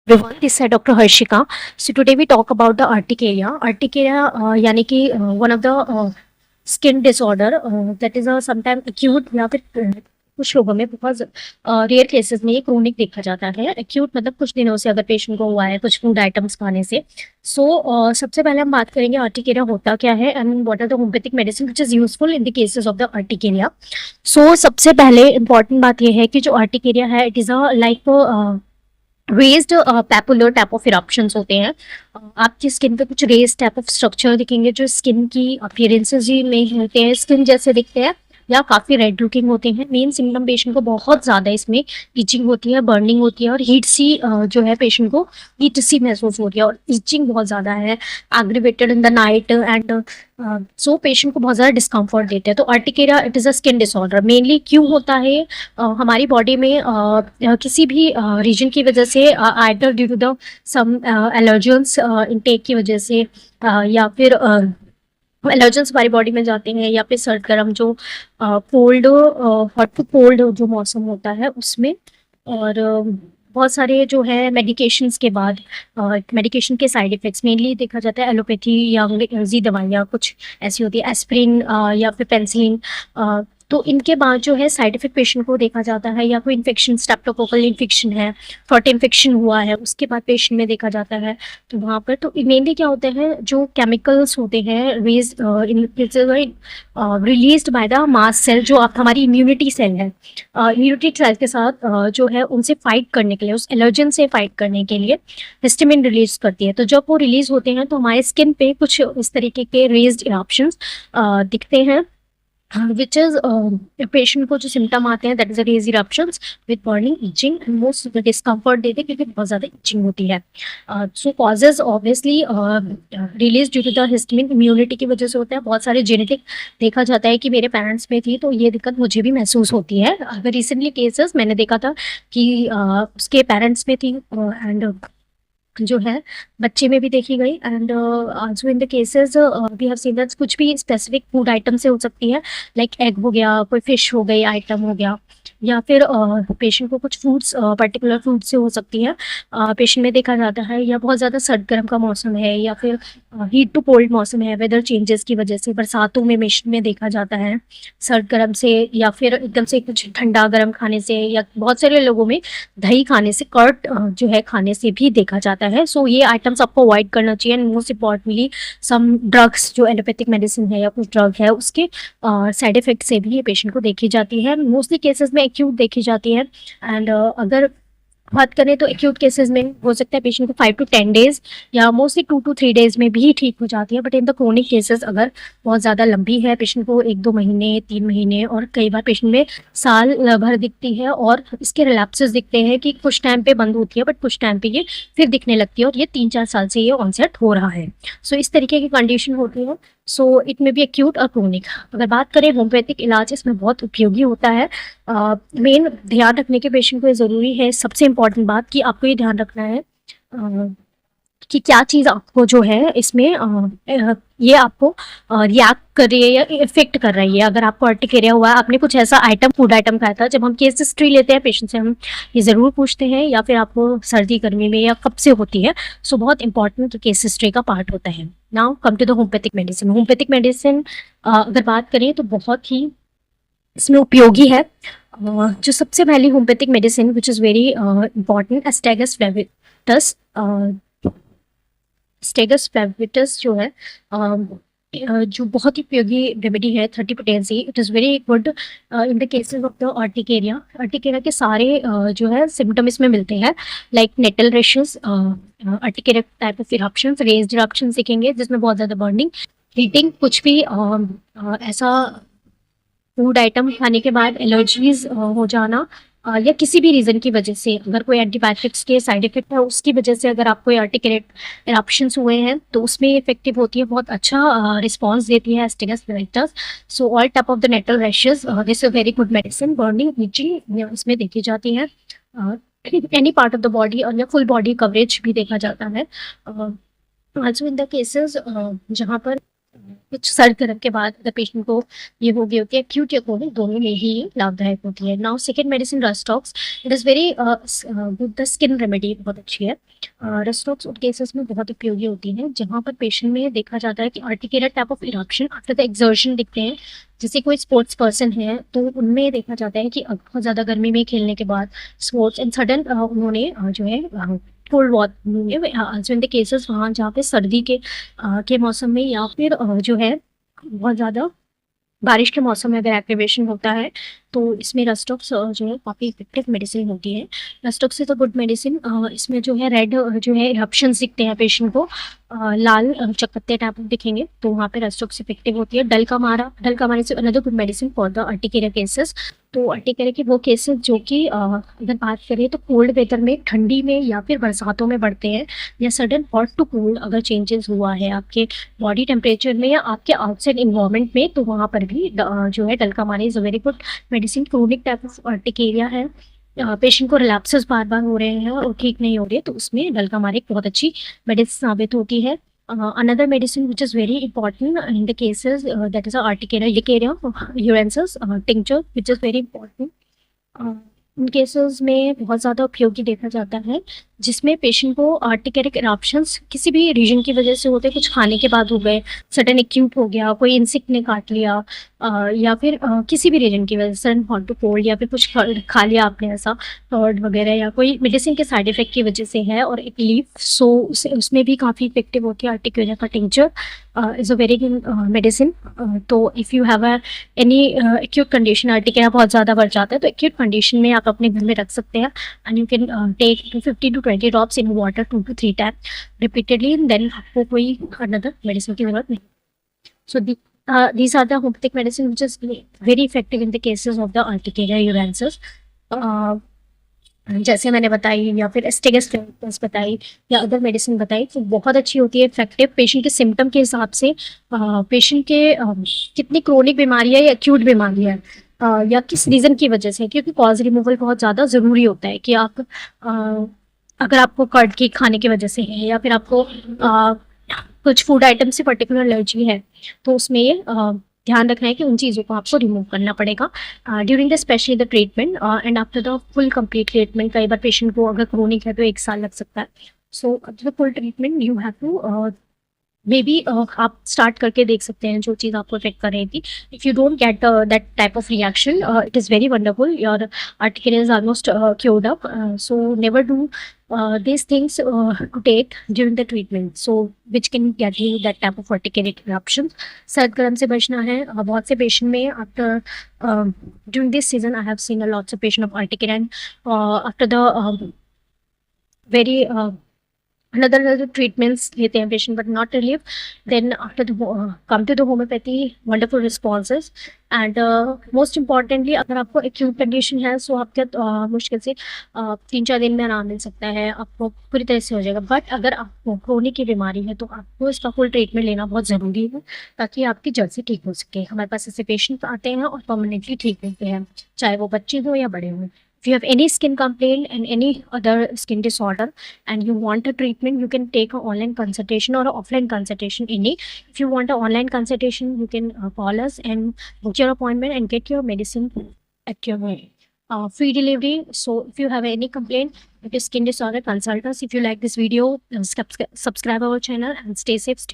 Everyone, this is Dr. Harshika. So today we talk about the urticaria. Urticaria यानी कि one of the skin disorder that is a sometime acute या फिर कुछ लोगों में बहुत रेयर केसेस में ये क्रोनिक देखा जाता है। एक्यूट मतलब कुछ दिनों से अगर पेशेंट को हुआ है कुछ फूड आइटम्स खाने से। सबसे पहले हम बात करेंगे अर्टिकेरिया होता क्या है and what are the homoeopathic medicine which is useful in the cases of the urticaria. सबसे पहले इंपॉर्टेंट बात यह है कि जो अर्टिकेरिया है it is a like raised papular type of eruptions होते हैं। आपकी स्किन पे कुछ रेज टाइप ऑफ स्ट्रक्चर दिखेंगे जो स्किन की अपीयरेंसेस ही में होते हैं, स्किन जैसे दिखते हैं या काफ़ी रेड लुकिंग होते हैं। मेन सिम्टम पेशेंट को बहुत ज़्यादा इसमें इचिंग होती है, बर्निंग होती है और हीट सी जो है पेशेंट को हीट सी महसूस हो रही है और इचिंग बहुत ज़्यादा है, aggravated in the night and patient को बहुत ज़्यादा डिस्कम्फर्ट देते हैं। तो urticaria it is a skin disorder. Mainly क्यों होता है? हमारी बॉडी में किसी भी रीजन की वजह से either due to the some allergens intake की वजह से या फिर एलर्जेंस हमारी बॉडी में जाते हैं या फिर सर्द गर्म जो कोल्ड हॉट टू कोल्ड जो मौसम होता है उसमें। और बहुत सारे जो है मेडिकेशंस के बाद मेडिकेशन के साइड इफ़ेक्ट्स मेनली देखा जाता है एलोपैथी या अंग्रेजी दवाइयाँ कुछ ऐसी होती है, एस्प्रिन या फिर पेंसिलिन। तो इनके बाद जो है साइड इफेक्ट पेशेंट को देखा जाता है या कोई इन्फेक्शन, स्ट्रेप्टोकोकल इन्फेक्शन है, थ्रोट इन्फेक्शन हुआ है, उसके बाद पेशेंट में देखा जाता है। तो वहाँ पर तो मेनली क्या होते हैं जो केमिकल्स होते हैं released by the mast cell, जो आप हमारी इम्यूनिटी सेल है, इम्यूनिटी सेल के साथ जो है उनसे फाइट करने के लिए, उस एलर्जन से फाइट करने के लिए हिस्टामिन रिलीज करती है। तो जब वो रिलीज होते हैं तो हमारे स्किन पे कुछ इस तरीके के रेज्ड इरप्शंस दिखते हैं विच इज पेशेंट को जो सिम्टम आते हैं that is rash eruptions with burning, itching and most discomfort देते हैं क्योंकि बहुत ज़्यादा इचिंग होती है। So causes obviously release due to the histamine, immunity की वजह से होता है। बहुत सारे जेनेटिक देखा जाता है कि मेरे पेरेंट्स में थी तो ये दिक्कत मुझे भी महसूस होती है। अगर रिसेंटली केसेस मैंने देखा था कि उसके पेरेंट्स में थी एंड जो है बच्चे में भी देखी गई and also in the cases we have seen that कुछ भी स्पेसिफिक फूड आइटम से हो सकती है, लाइक एग हो गया, कोई फिश हो गई आइटम हो गया, या फिर पेशेंट को कुछ फ्रूट्स पर्टिकुलर फ्रूट से हो सकती है। पेशेंट में देखा जाता है या बहुत ज़्यादा सर्द गर्म का मौसम है या फिर हीट टू कोल्ड मौसम है, वेदर चेंजेस की वजह से बरसातों में पेशेंट में देखा जाता है सर्द गर्म से या फिर एकदम से कुछ ठंडा गर्म खाने से, या बहुत सारे लोगों में दही खाने से, कर्ड जो है खाने से भी देखा जाता है। ये आइटम्स आपको अवॉइड करना चाहिए and most importantly some drugs जो एलोपैथिक मेडिसिन है या कुछ ड्रग है उसके साइड इफेक्ट से भी ये पेशेंट को देखी जाती है। मोस्टली केसेस में एक्यूट देखी जाती है एंड अगर बात करें तो एक्यूट केसेस में हो सकता है पेशेंट को 5 to 10 डेज या मोस्टली 2 to 3 डेज में भी ठीक हो जाती है। But in the chronic cases अगर बहुत ज़्यादा लंबी है, पेशेंट को 1-2 महीने, 3 महीने और कई बार पेशेंट में साल भर दिखती है और इसके रिलैप्सेस दिखते हैं कि कुछ टाइम पे बंद होती है बट कुछ टाइम पे ये फिर दिखने लगती है और ये 3-4 साल से ये ऑनसेट हो रहा है। इस तरीके की कंडीशन होती है। इट में बी एक्यूट और क्रोनिक। अगर बात करें होम्योपैथिक इलाज इसमें बहुत उपयोगी होता है। मेन ध्यान रखने के पेशेंट को ये ज़रूरी है, सबसे इम्पॉर्टेंट बात कि आपको ये ध्यान रखना है कि क्या चीज़ आपको जो है इसमें ये आपको रिएक्ट कर रही है या इफेक्ट कर रही है। अगर आपको अर्टिकेरिया हुआ है, आपने कुछ ऐसा आइटम फूड आइटम खाया था, जब हम केस हिस्ट्री लेते हैं पेशेंट से हम ये ज़रूर पूछते हैं, या फिर आपको सर्दी गर्मी में या कब से होती है। बहुत इंपॉर्टेंट केस हिस्ट्री का पार्ट होता है। Now come to the homoeopathic medicine. Homoeopathic medicine अगर बात करें तो बहुत ही इसमें उपयोगी है। जो सबसे पहली homeopathic medicine which is very important, एस्टेगस फ्लेविटस। स्टेगस फ्लेविटस जो है जो बहुत ही उपयोगी रेमेडी है, 30 potency. It is very good in the cases of the urticaria. Urticaria के सारे जो है सिम्टम इसमें मिलते हैं, like nettle rashes, urticaria type of eruptions, raised eruptions दिखेंगे जिसमें बहुत ज़्यादा बर्निंग, हीटिंग, कुछ भी ऐसा फूड आइटम खाने के बाद एलर्जीज हो जाना या किसी भी रीज़न की वजह से, अगर कोई एंटीबायोटिक्स के साइड इफेक्ट है उसकी वजह से अगर आपको आर्टिकुलेट इरप्शंस हुए हैं तो उसमें इफेक्टिव होती है, बहुत अच्छा रिस्पांस देती है एस्टेगस फ्लेविटस। All type of the nettle rashes, this is very good medicine. Burning, itching इसमें देखी जाती है, any part of the body और या फुल बॉडी कवरेज भी देखा जाता है। आल्सो इन द केसेस जहाँ पर कुछ सर्द गर्म के बाद अगर पेशेंट को ये हो गई होती है एक्यूट या क्रोनिक, दोनों में ही ये लाभदायक होती है। Now second medicine rhus tox, it is very good, the skin remedy बहुत अच्छी है। रस्टॉक्स उन केसेस में बहुत उपयोगी होती है जहाँ पर पेशेंट में देखा जाता है कि articular type of eruption after the exertion दिखते हैं। जैसे कोई स्पोर्ट्स पर्सन है तो उनमें देखा जाता है कि बहुत ज़्यादा गर्मी में खेलने के बाद स्पोर्ट्स एंड सडन उन्होंने जो है cold water in the cases, वहाँ जहाँ पे सर्दी के मौसम में या फिर जो है बहुत ज़्यादा बारिश के मौसम में अगर एक्टिवेशन होता है तो इसमें रस्टॉक्स जो है काफ़ी इफेक्टिव मेडिसिन होती है। Rhus tox is a good medicine. इसमें जो है रेड जो है इरप्शंस दिखते हैं पेशेंट को, लाल चकत्ते टाइप दिखेंगे, तो वहाँ पे रस्टॉक्स इफेक्टिव होती है। डल का मारे से another good medicine for the urticaria cases. तो अर्टिकेरिया के वो केसेस जो कि अगर बात करें तो कोल्ड वेदर में, ठंडी में या फिर बरसातों में बढ़ते हैं, या सडन हॉट टू कोल्ड अगर चेंजेस हुआ है आपके बॉडी टेम्परेचर में या आपके आउटसाइड इन्वायरमेंट में, तो वहाँ पर भी जो है डल का मारे is a very good medicine. Chronic type of urticaria है, पेशेंट को रिलैप्सेस बार बार हो रहे हैं और ठीक नहीं हो रहे, तो उसमें डलकामारी एक बहुत अच्छी मेडिसिन साबित होती है। Another medicine which is very important in the cases that is urticaria यूरेंसिस tincture which is very important. In cases में बहुत ज़्यादा उपयोगी देखा जाता है जिसमें पेशेंट को आर्टिकेरिक इरप्शंस किसी भी रीजन की वजह से होते हैं। कुछ खाने के बाद हो गए, सडन एक्यूट हो गया, कोई इंसेक्ट ने काट लिया, या फिर किसी भी रीजन की वजह से सडन हॉट टू कोल्ड, या फिर कुछ खा लिया आपने ऐसा टॉर्ड वगैरह, या कोई मेडिसिन के साइड इफेक्ट की वजह से है और एक लीफ, सो उसमें भी काफ़ी इफेक्टिव होती है आर्टिकेरिया का tincture is a very good medicine. तो if you have any acute condition, urticaria बहुत ज़्यादा बढ़ जाता है, तो एक्यूट कंडीशन में आप अपने घर में रख सकते हैं and you can take 50 to 20 drops in water 2 to 3 time repeatedly, then आपको कोई अनदर मेडिसिन की जरूरत नहीं। सो these are the homeopathic medicine which is very effective in the cases of the urticaria uveitis। जैसे मैंने बताई, या फिर एस्टेगस बताई, या अदर मेडिसिन बताई, तो बहुत अच्छी होती है, इफेक्टिव पेशेंट के सिम्टम के हिसाब से। पेशेंट के कितनी क्रोनिक बीमारी है या एक्यूट बीमारी है, या किस रीज़न की वजह से, क्योंकि कॉज रिमूवल बहुत ज़्यादा ज़रूरी होता है कि आप अगर आपको कर्ड केक खाने की वजह से है, या फिर आपको कुछ फूड आइटम से पर्टिकुलर एलर्जी है, तो उसमें ये ध्यान रखना है कि उन चीज़ों को आपको रिमूव करना पड़ेगा during the specially the treatment and after the full complete treatment. कई बार पेशेंट को अगर क्रोनिक है तो 1 साल लग सकता है। So after the full treatment you have to maybe आप स्टार्ट करके देख सकते हैं जो चीज़ आपको इफेक्ट कर रही थी। If you don't get that type of reaction, it is very wonderful, your articular is almost cured up, so never do these things to take during the treatment, so which can get you that type of articular eruptions। सर्द गर्म से बचना है। बहुत से patient में after during this season I have seen a lots of patient of articular after the very another treatments लेते हैं patient but not relieve, then after come to the homoeopathy, wonderful responses and most importantly अगर आपको acute condition है सो आपके मुश्किल से 3-4 दिन में आराम मिल सकता है, आपको पूरी तरह से हो जाएगा। बट अगर आपको क्रोनिक की बीमारी है तो आपको इसका फुल ट्रीटमेंट लेना बहुत ज़रूरी है ताकि आपकी जड़ से ठीक हो सके। हमारे पास ऐसे पेशेंट आते हैं और परमानेंटली ठीक होते हैं, चाहे वो बच्चे हों या बड़े हों। If you have any skin complaint and any other skin disorder and you want a treatment, you can take an online consultation or an offline consultation any. If you want an online consultation, you can call us and book your appointment and get your medicine at your free delivery. So if you have any complaint with your skin disorder, consult us. If you like this video, subscribe our channel and stay safe.